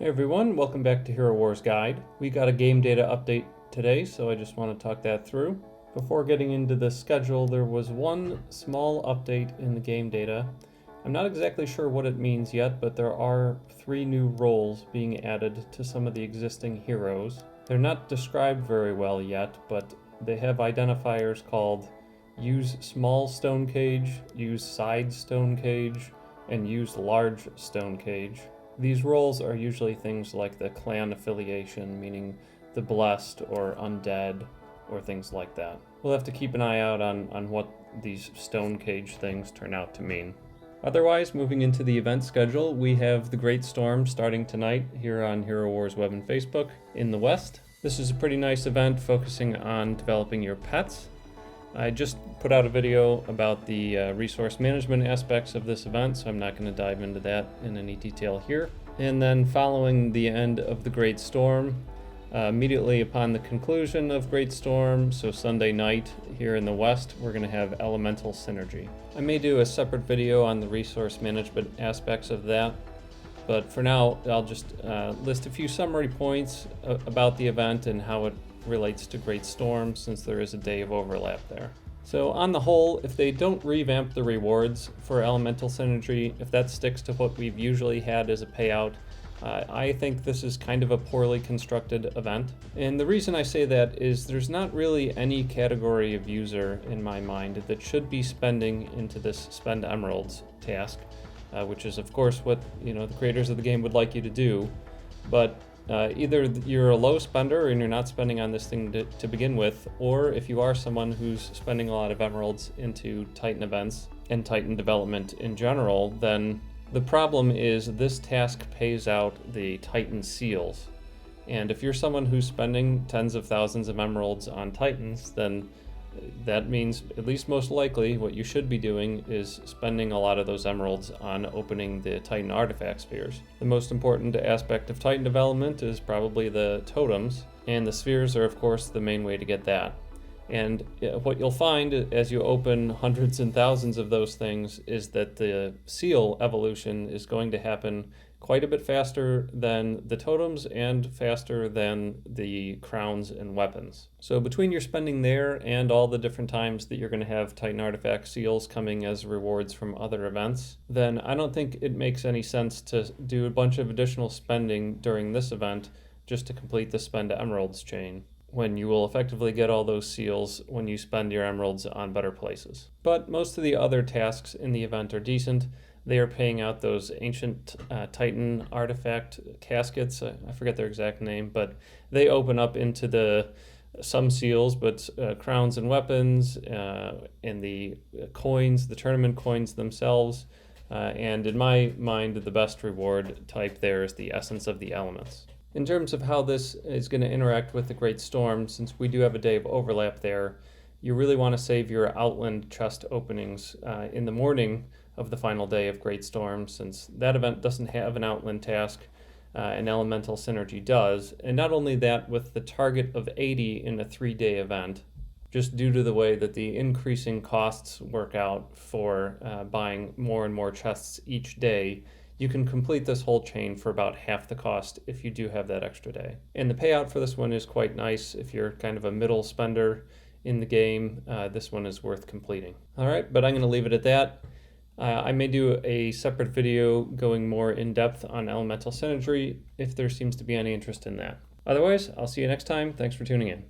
Hey everyone, welcome back to Hero Wars Guide. We got a game data update today, so I just want to talk that through. Before getting into the schedule, there was one small update in the game data. I'm not exactly sure what it means yet, but there are 3 new roles being added to some of the existing heroes. They're not described very well yet, but they have identifiers called Use Small Stone Cage, Use Side Stone Cage, and Use Large Stone Cage. These roles are usually things like the clan affiliation, meaning the blessed or undead, or things like that. We'll have to keep an eye out on what these stone cage things turn out to mean. Otherwise, moving into the event schedule, we have the Great Storm starting tonight here on Hero Wars Web and Facebook in the West. This is a pretty nice event focusing on developing your pets. I just put out a video about the resource management aspects of this event, so I'm not going to dive into that in any detail here. And then following the end of the Great Storm, immediately upon the conclusion of Great Storm, so Sunday night here in the West, we're going to have Elemental Synergy. I may do a separate video on the resource management aspects of that, but for now I'll just list a few summary points about the event and how it relates to Great Storm, since there is a day of overlap there. So on the whole, if they don't revamp the rewards for Elemental Synergy, if that sticks to what we've usually had as a payout, I think this is kind of a poorly constructed event. And the reason I say that is there's not really any category of user in my mind that should be spending into this Spend Emeralds task, which is of course what the creators of the game would like you to do, but either you're a low spender and you're not spending on this thing to begin with, or if you are someone who's spending a lot of emeralds into Titan events and Titan development in general, then the problem is this task pays out the Titan seals. And if you're someone who's spending tens of thousands of emeralds on Titans, then that means, at least most likely, what you should be doing is spending a lot of those emeralds on opening the Titan artifact spheres. The most important aspect of Titan development is probably the totems, and the spheres are of course the main way to get that. And what you'll find as you open hundreds and thousands of those things is that the seal evolution is going to happen quite a bit faster than the totems and faster than the crowns and weapons. So between your spending there and all the different times that you're going to have Titan artifact seals coming as rewards from other events, then I don't think it makes any sense to do a bunch of additional spending during this event just to complete the Spend Emeralds chain, when you will effectively get all those seals when you spend your emeralds on better places. But most of the other tasks in the event are decent. They are paying out those ancient Titan artifact caskets. I forget their exact name, but they open up into some seals, but crowns and weapons, and the coins, the tournament coins themselves. And in my mind, the best reward type there is the Essence of the Elements. In terms of how this is going to interact with the Great Storm, since we do have a day of overlap there, you really want to save your Outland chest openings in the morning of the final day of Great Storm, since that event doesn't have an Outland task, and Elemental Synergy does. And not only that, with the target of 80 in a 3-day event, just due to the way that the increasing costs work out for buying more and more chests each day, you can complete this whole chain for about half the cost if you do have that extra day. And the payout for this one is quite nice. If you're kind of a middle spender in the game, this one is worth completing. All right, but I'm going to leave it at that. I may do a separate video going more in depth on Elemental Synergy if there seems to be any interest in that. Otherwise, I'll see you next time. Thanks for tuning in.